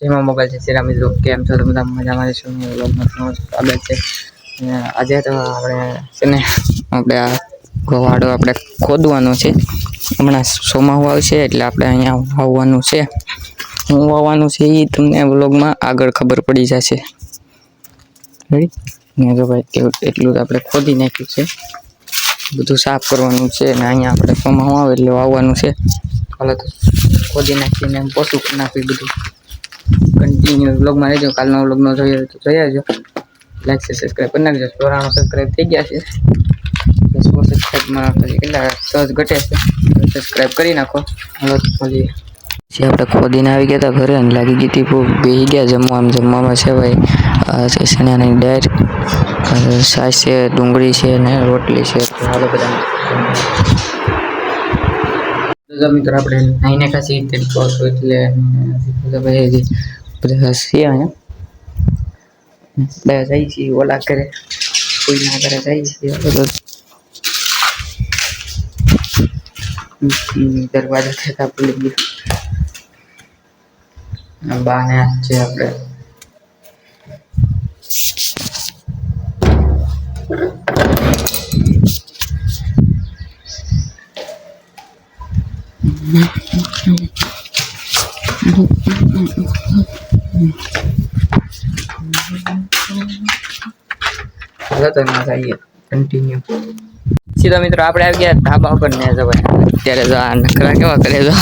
જેમાં મોબાઈલ છે શેરા મિત્રો કેમ છો તો બધા મજામાં રહેશો વ્લોગમાં તમારું સ્વાગત છે આજે તો આપણે આ ગવાડો આપણે ખોદવાનો છે હમણાં ચોમાસું આવશે એટલે આપણે અહીંયા વાવવાનું છે હું વાવવાનું છે એ તમને વ્લોગમાં આગળ ખબર પડી જશે રેડી ને જો ભાઈ એટલું આપણે ખોદી નાખ્યું છે બધું સાફ કરવાનું છે ને અહીંયા આપણે ચોમાસું આવે એટલે વાવવાનું છે હાલો તો ખોદી નાખીને પોતું કરી નાખ્યું બધું કન્ટિન્યુ વ્લોગમાં રહેજો કાલનો વ્લોગ ન જોઈએ તો જોઈ આવજો લાઈક છે સબસ્ક્રાઈબ કરી નાખજો 94 સબસ્ક્રાઈબ થઈ ગયા છે 100 સબસ્ક્રાઈબમાં કેટલા સહજ ઘટે છે સબસ્ક્રાઈબ કરી નાખો હાલો તો મળીએ જે આપણે ખોદીને આવી ગયા હતા ઘરે અને લાગી ગઈ હતી બેસી ગયા જમવામાં છે ભાઈ છે શેણાની દાળ છાશ છે ડુંગળી છે ને રોટલી છે તો હાલો બધા મિત્રો આપણે નાઈને ખાસી તડકો હતો એટલે બધા છીએ અહીંયા જાય છીએ ઓલા કરે કોઈના ઘરે જાય છીએ દરવાજા થતા ભૂલી ગયું બાને છે આપણે તો ના જઈએ કન્ટિન્યુ સીધા મિત્રો આપણે આવી ગયા ધાબા ઉપર ને જો ભાઈ અત્યારે જો આ નખરા કેવા કરે જો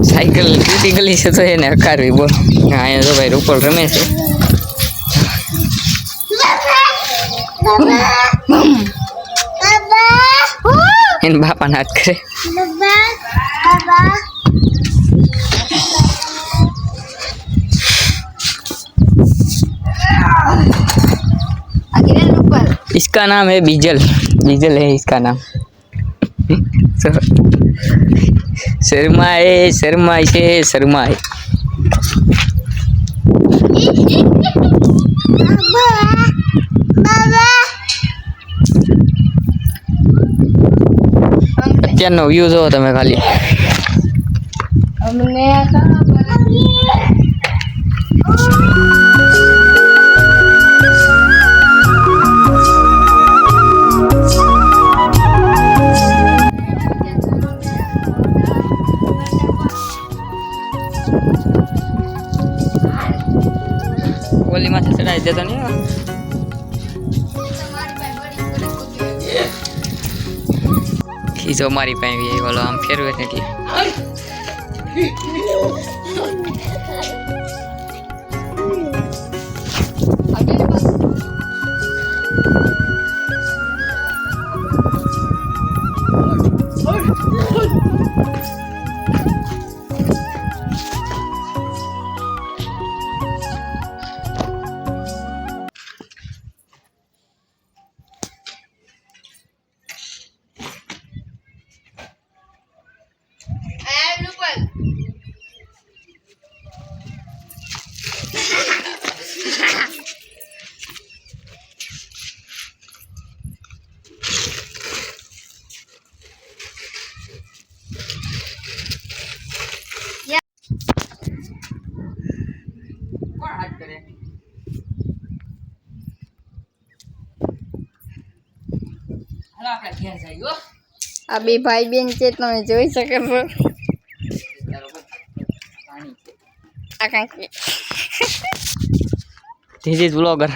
સાયકલ તૂટી ગઈ છે તો એને હકારવી બોલ અહીંયા જો ભાઈ રૂપલ રમે છે એને બાપા નાચ કરે इसका नाम है बीजल बीजल है इसका नाम शर्माए शर्माए से शर्माए અત્યારનો વ્યૂ જો તમે ખાલી અમને गोली माथे चढ़ाई देता नहीं खींचो मारी पाई भी बोलो हम फिर बैठे थी आ बे भाई बेन છે તમે જોઈ શકો છો આ કાંકી ધીસ ઇઝ વ્લોગર